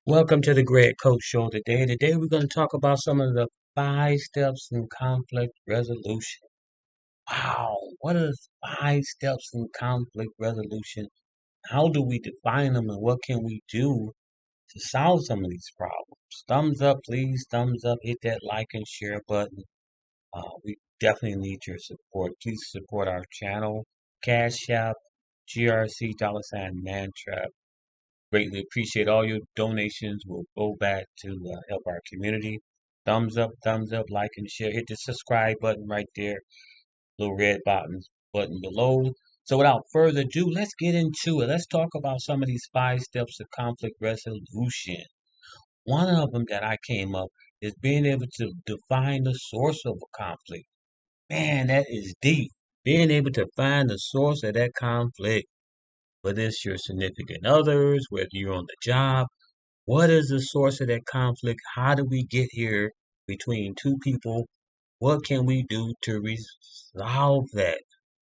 Welcome to the Greg Coach Show today. Today we're going to talk about some of the 5 steps in conflict resolution. Wow, what are the 5 steps in conflict resolution? How do we define them and what can we do to solve some of these problems? Thumbs up, please. Thumbs up. Hit that like and share button. We definitely need your support. Please support our channel. Cash App, GRC $mantrap. Greatly appreciate all your donations. Will go back to help our community. Thumbs up, like and share. Hit the subscribe button right there, little red button below. So without further ado, let's get into it. Let's talk about some of these 5 steps of conflict resolution. One of them that I came up is being able to define the source of a conflict. Man, that is deep. Being able to find the source of that conflict, whether it's your significant others, whether you're on the job. What is the source of that conflict? How do we get here between two people? What can we do to resolve that?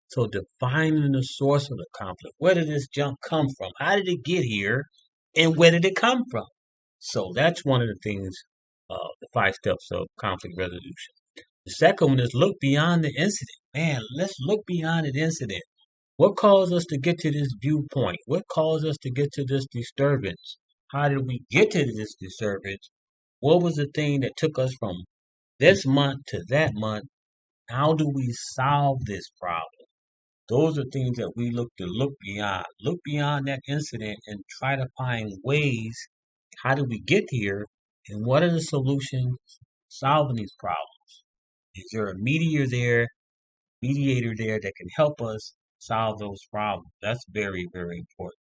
So defining the source of the conflict. Where did this junk come from? How did it get here? And where did it come from? So that's one of the things, the 5 steps of conflict resolution. The second one is look beyond the incident. Man, let's look beyond the incident. What caused us to get to this viewpoint? What caused us to get to this disturbance? How did we get to this disturbance? What was the thing that took us from this month to that month? How do we solve this problem? Those are things that we look to look beyond. Look beyond that incident and try to find ways. How did we get here? And what are the solutions solving these problems? Is there a mediator there that can help us solve those problems? That's very, very important.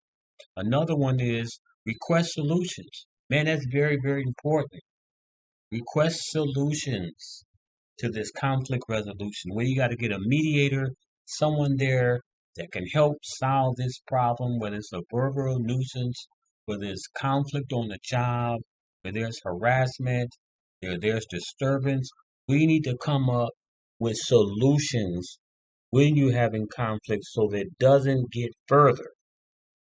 Another one is request solutions. Man, that's very, very important. Request solutions to this conflict resolution where you got to get a mediator, someone there that can help solve this problem, whether it's a verbal nuisance, whether it's conflict on the job, whether there's harassment, there's disturbance. We need to come up with solutions when you're having conflict so that it doesn't get further.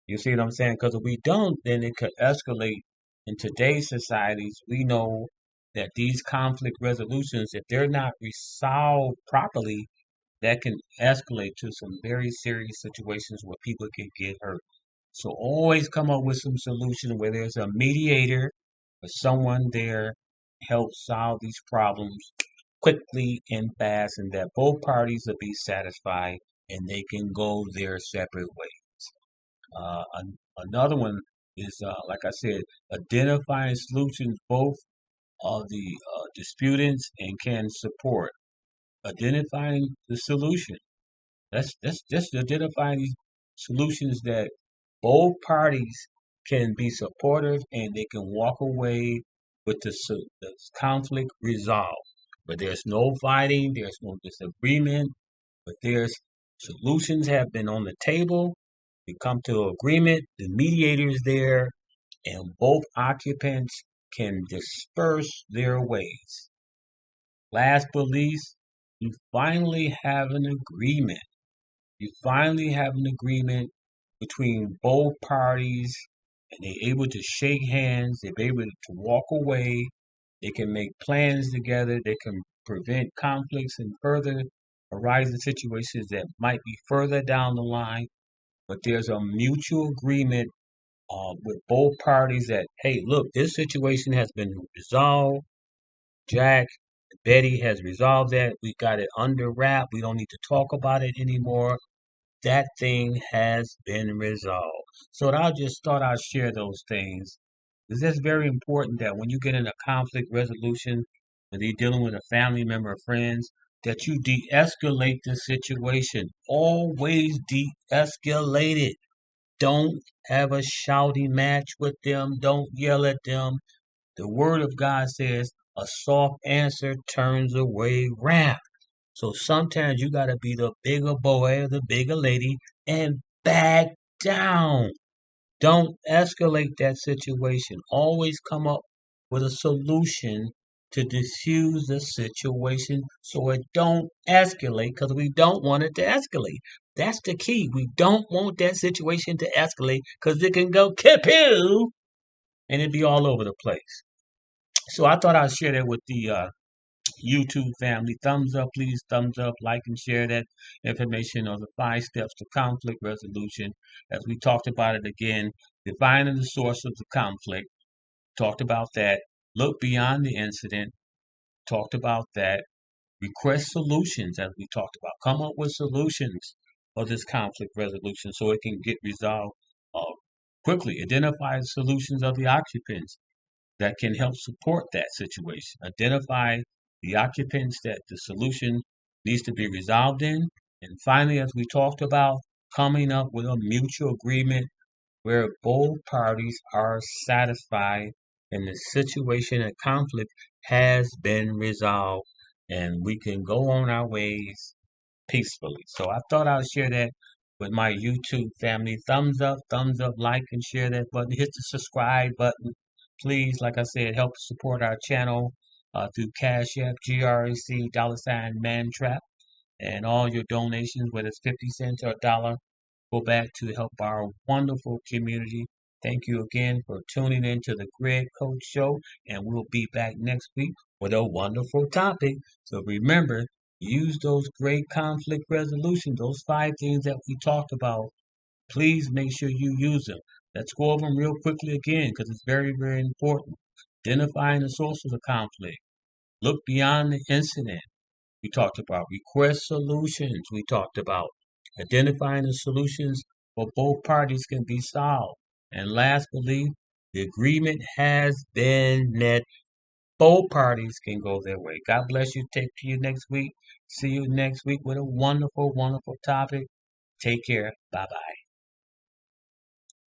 You see what I'm saying? Because if we don't, then it could escalate. In today's societies, we know that these conflict resolutions, if they're not resolved properly, that can escalate to some very serious situations where people can get hurt. So always come up with some solution where there's a mediator or someone there to help solve these problems quickly and fast, and that both parties will be satisfied and they can go their separate ways. Another one is, like I said, identifying solutions both of the disputants and can support. Identifying the solution. That's just identifying these solutions that both parties can be supportive and they can walk away with the conflict resolved. But there's no fighting, there's no disagreement, but there's solutions have been on the table. We come to agreement, the mediator is there, and both occupants can disperse their ways. Last but least, you finally have an agreement. You finally have an agreement between both parties, and they're able to shake hands, they're able to walk away, they can make plans together, they can prevent conflicts and further arising situations that might be further down the line. But there's a mutual agreement with both parties that, hey, look, this situation has been resolved. Jack, Betty has resolved that. We got it under wrap. We don't need to talk about it anymore. That thing has been resolved. So I just thought I'd share those things. Because it's very important that when you get in a conflict resolution, whether you're dealing with a family member or friends, that you de-escalate the situation. Always de-escalate it. Don't have a shouting match with them. Don't yell at them. The word of God says a soft answer turns away wrath. So sometimes you got to be the bigger boy or the bigger lady and back down. Don't escalate that situation. Always come up with a solution to diffuse the situation so it don't escalate because we don't want it to escalate. That's the key. We don't want that situation to escalate because it can go kapoo and it'd be all over the place. So I thought I'd share that with the YouTube family. Thumbs up, please. Thumbs up, like and share that information on the 5 steps to conflict resolution. As we talked about it again, defining the source of the conflict. Talked about that. Look beyond the incident. Talked about that. Request solutions, as we talked about. Come up with solutions for this conflict resolution so it can get resolved uh, quickly. Identify the solutions of the occupants that can help support that situation. Identify the occupants that the solution needs to be resolved in. And finally, as we talked about, coming up with a mutual agreement where both parties are satisfied and the situation and conflict has been resolved and we can go on our ways peacefully. So I thought I'd share that with my YouTube family. Thumbs up, like and share that button. Hit the subscribe button. Please, like I said, help support our channel through Cash App, GRAC, $mantrap, and all your donations, whether it's 50 cents or a dollar, go back to help our wonderful community. Thank you again for tuning in to the Greg Coach Show, and we'll be back next week with a wonderful topic. So remember, use those great conflict resolutions, those 5 things that we talked about. Please make sure you use them. Let's go over them real quickly again because it's very, very important. Identifying the sources of conflict. Look beyond the incident. We talked about request solutions. We talked about identifying the solutions for both parties can be solved. And lastly, the agreement has been met. Both parties can go their way. God bless you. Take to you next week. See you next week with a wonderful, wonderful topic. Take care. Bye bye.